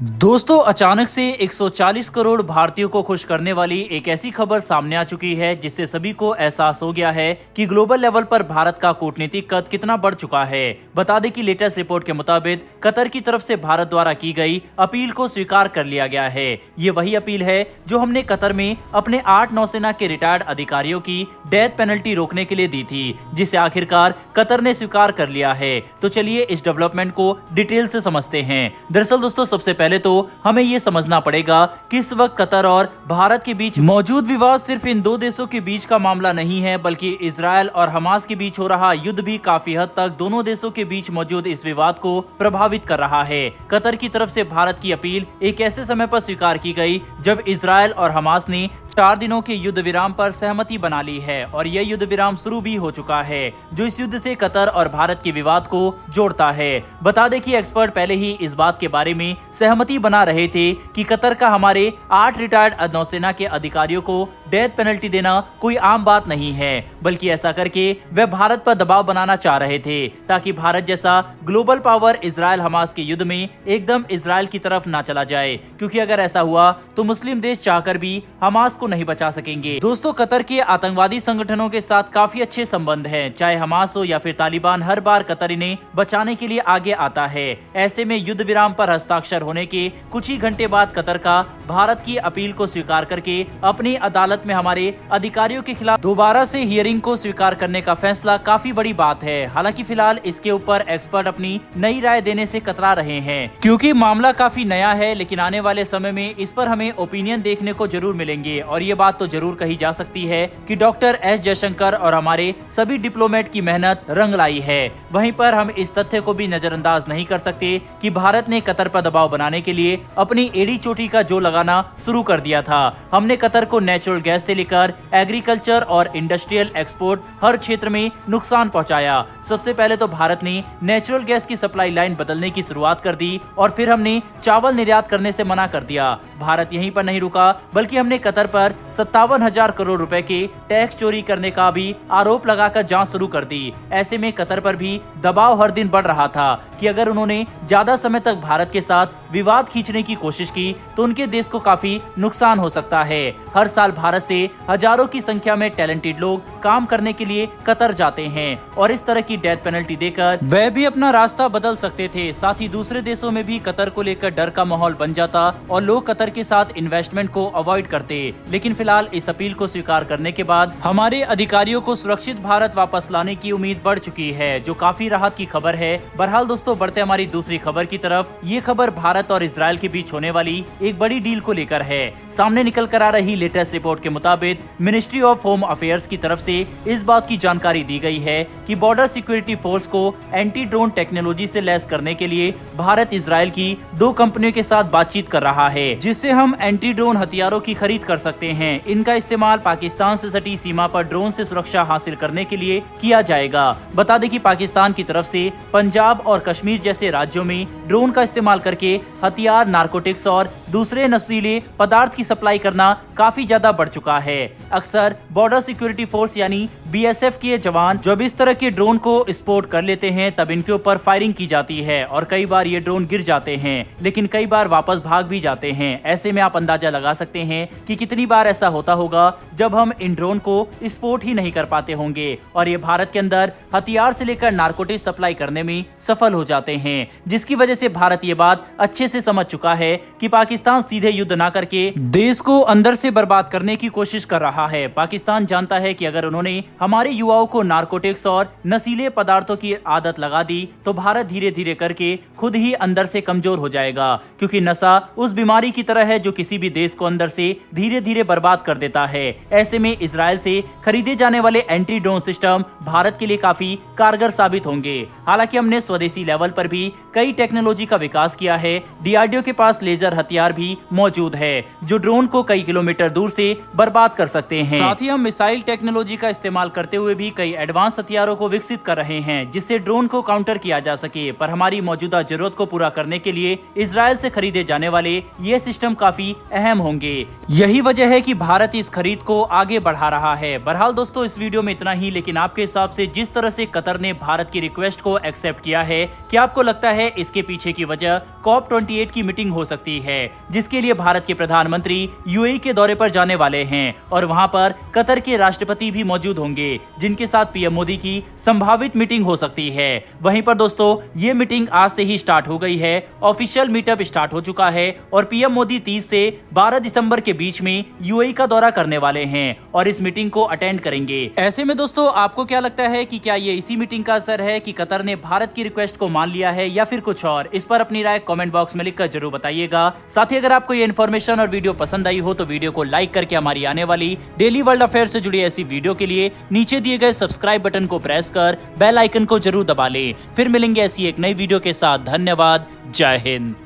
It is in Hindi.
दोस्तों अचानक से 140 करोड़ भारतीयों को खुश करने वाली एक ऐसी खबर सामने आ चुकी है जिससे सभी को एहसास हो गया है कि ग्लोबल लेवल पर भारत का कूटनीतिक कद कितना बढ़ चुका है। बता दें कि लेटेस्ट रिपोर्ट के मुताबिक कतर की तरफ से भारत द्वारा की गई अपील को स्वीकार कर लिया गया है। ये वही अपील है जो हमने कतर में अपने 8 नौसेना के रिटायर्ड अधिकारियों की डेथ पेनल्टी रोकने के लिए दी थी, जिसे आखिरकार कतर ने स्वीकार कर लिया है। तो चलिए इस डेवलपमेंट को डिटेल से समझते हैं। दरअसल दोस्तों सबसे पहले तो हमें यह समझना पड़ेगा कि इस वक्त कतर और भारत के बीच मौजूद विवाद सिर्फ इन दो देशों के बीच का मामला नहीं है, बल्कि इजरायल और हमास के बीच हो रहा युद्ध भी काफी हद तक दोनों देशों के बीच मौजूद इस विवाद को प्रभावित कर रहा है। कतर की तरफ से भारत की अपील एक ऐसे समय पर स्वीकार की गई जब इजरायल और हमास ने 4 दिनों के युद्ध विराम पर सहमति बना ली है और यह युद्ध विराम शुरू भी हो चुका है, जो इस युद्ध से कतर और भारत के विवाद को जोड़ता है। बता दें कि एक्सपर्ट पहले ही इस बात के बारे में सहमति बना रहे थे कि कतर का हमारे 8 रिटायर्ड नौसेना के अधिकारियों को डेथ पेनल्टी देना कोई आम बात नहीं है, बल्कि ऐसा करके वे भारत पर दबाव बनाना चाह रहे थे ताकि भारत जैसा ग्लोबल पावर इजरायल हमास के युद्ध में एकदम इजरायल की तरफ ना चला जाए, क्योंकि अगर ऐसा हुआ तो मुस्लिम देश चाहकर भी हमास को नहीं बचा सकेंगे। दोस्तों कतर के आतंकवादी संगठनों के साथ काफी अच्छे संबंध हैं, चाहे हमास हो या फिर तालिबान, हर बार कतर इन्हें बचाने के लिए आगे आता है। ऐसे में युद्ध विराम पर हस्ताक्षर होने के कुछ ही घंटे बाद कतर का भारत की अपील को स्वीकार करके अपनी अदालत में हमारे अधिकारियों के खिलाफ दोबारा से हियरिंग को स्वीकार करने का फैसला काफी बड़ी बात है। हालांकि फिलहाल इसके ऊपर एक्सपर्ट अपनी नई राय देने से कतरा रहे हैं, क्योंकि मामला काफी नया है, लेकिन आने वाले समय में इस पर हमें ओपिनियन देखने को जरूर मिलेंगे। और ये बात तो जरूर कही जा सकती है कि डॉक्टर एस जयशंकर और हमारे सभी डिप्लोमेट की मेहनत रंग लाई है। वहीं पर हम इस तथ्य को भी नजरअंदाज नहीं कर सकते कि भारत ने कतर पर दबाव बनाने के लिए अपनी एड़ी चोटी का जो लगाना शुरू कर दिया था। हमने कतर को नेचुरल गैस से लेकर एग्रीकल्चर और इंडस्ट्रियल एक्सपोर्ट हर क्षेत्र में नुकसान पहुंचाया। सबसे पहले तो भारत ने नेचुरल गैस की सप्लाई लाइन बदलने की शुरुआत कर दी और फिर हमने चावल निर्यात करने से मना कर दिया। भारत यहीं पर नहीं रुका, बल्कि हमने कतर पर 57,000 करोड़ रुपए के टैक्स चोरी करने का भी आरोप लगाकर जांच शुरू कर दी। ऐसे में कतर पर भी दबाव हर दिन बढ़ रहा था कि अगर उन्होंने ज्यादा समय तक भारत के साथ विवाद खींचने की कोशिश की तो उनके देश को काफी नुकसान हो सकता है। हर साल भारत से हजारों की संख्या में टैलेंटेड लोग काम करने के लिए कतर जाते हैं और इस तरह की डेथ पेनल्टी देकर वह भी अपना रास्ता बदल सकते थे। साथ ही दूसरे देशों में भी कतर को लेकर डर का माहौल बन जाता और लोग कतर के साथ इन्वेस्टमेंट को अवॉइड करते। लेकिन फिलहाल इस अपील को स्वीकार करने के बाद हमारे अधिकारियों को सुरक्षित भारत वापस लाने की उम्मीद बढ़ चुकी है, जो काफी राहत की खबर है। बहरहाल दोस्तों बढ़ते हमारी दूसरी खबर की तरफ। ये खबर भारत और इजरायल के बीच होने वाली एक बड़ी डील को लेकर है। सामने निकल कर आ रही लेटेस्ट रिपोर्ट के मुताबिक मिनिस्ट्री ऑफ होम अफेयर्स की तरफ से इस बात की जानकारी दी गई है कि बॉर्डर सिक्योरिटी फोर्स को एंटी ड्रोन टेक्नोलॉजी से लैस करने के लिए भारत इजरायल की 2 कंपनियों के साथ बातचीत कर रहा है, जिससे हम एंटी ड्रोन हथियारों की खरीद कर सकते हैं। इनका इस्तेमाल पाकिस्तान से सटी सीमा पर ड्रोन से सुरक्षा हासिल करने के लिए किया जाएगा। बता दें कि पाकिस्तान की तरफ से पंजाब और कश्मीर जैसे राज्यों में ड्रोन का इस्तेमाल करके हथियार, नारकोटिक्स और दूसरे नशीले पदार्थ की सप्लाई करना काफी ज्यादा बढ़ चुका है। अक्सर बॉर्डर सिक्योरिटी फोर्स यानी बीएसएफ के जवान जब इस तरह के ड्रोन को स्पॉट कर लेते हैं तब इनके ऊपर फायरिंग की जाती है और कई बार ये ड्रोन गिर जाते हैं, लेकिन कई बार वापस भाग भी जाते हैं। ऐसे में आप अंदाजा लगा सकते हैं कि कितनी बार ऐसा होता होगा जब हम इन ड्रोन को स्पॉट ही नहीं कर पाते होंगे और ये भारत के अंदर हथियार से लेकर नारकोटिक्स सप्लाई करने में सफल हो जाते हैं, जिसकी वजह से भारत ये बात अच्छे से समझ चुका है कि पाकिस्तान सीधे युद्ध ना करके देश को अंदर से बर्बाद करने की कोशिश कर रहा है। पाकिस्तान जानता है कि अगर उन्होंने हमारे युवाओं को नारकोटिक्स और नशीले पदार्थों की आदत लगा दी तो भारत धीरे धीरे करके खुद ही अंदर से कमजोर हो जाएगा, क्योंकि नशा उस बीमारी की तरह है जो किसी भी देश को अंदर से धीरे धीरे बर्बाद कर देता है। ऐसे में इजरायल से खरीदे जाने वाले एंटी ड्रोन सिस्टम भारत के लिए काफी कारगर साबित होंगे। हालांकि हमने स्वदेशी लेवल पर भी कई टेक्नोलॉजी का विकास किया है। डीआरडीओ के पास लेजर हथियार भी मौजूद है जो ड्रोन को कई किलोमीटर दूर से बर्बाद कर सकते हैं। साथ ही हम मिसाइल टेक्नोलॉजी का इस्तेमाल करते हुए भी कई एडवांस हथियारों को विकसित कर रहे हैं जिससे ड्रोन को काउंटर किया जा सके। पर हमारी मौजूदा जरूरत को पूरा करने के लिए इजरायल से खरीदे जाने वाले ये सिस्टम काफी अहम होंगे। यही वजह है कि भारत इस खरीद को आगे बढ़ा रहा है। बहरहाल दोस्तों इस वीडियो में इतना ही, लेकिन आपके हिसाब से जिस तरह से कतर ने भारत की रिक्वेस्ट को एक्सेप्ट किया है, क्या आपको लगता है इसके पीछे की वजह COP COP28 की मीटिंग हो सकती है, जिसके लिए भारत के प्रधानमंत्री यूएई के दौरे पर जाने वाले हैं और वहां पर कतर के राष्ट्रपति भी मौजूद होंगे, जिनके साथ पीएम मोदी की संभावित मीटिंग हो सकती है। वहीं पर दोस्तों ये मीटिंग आज से ही स्टार्ट हो गई है, ऑफिशियल मीटअप स्टार्ट हो चुका है और पीएम मोदी 30 से 12 दिसंबर के बीच में यूएई का दौरा करने वाले हैं और इस मीटिंग को अटेंड करेंगे। ऐसे में दोस्तों आपको क्या लगता है कि क्या ये इसी मीटिंग का असर है कि कतर ने भारत की रिक्वेस्ट को मान लिया है या फिर कुछ और? इस पर अपनी राय कमेंट बॉक्स में लिखकर जरूर बताइएगा। साथ ही अगर आपको ये इन्फॉर्मेशन और वीडियो पसंद आई हो तो वीडियो को लाइक करके हमारी आने वाली डेली वर्ल्ड अफेयर से जुड़ी ऐसी वीडियो के लिए नीचे दिए गए सब्सक्राइब बटन को प्रेस कर बेल आइकन को जरूर दबा लें। फिर मिलेंगे ऐसी एक नई वीडियो के साथ। धन्यवाद। जय हिंद।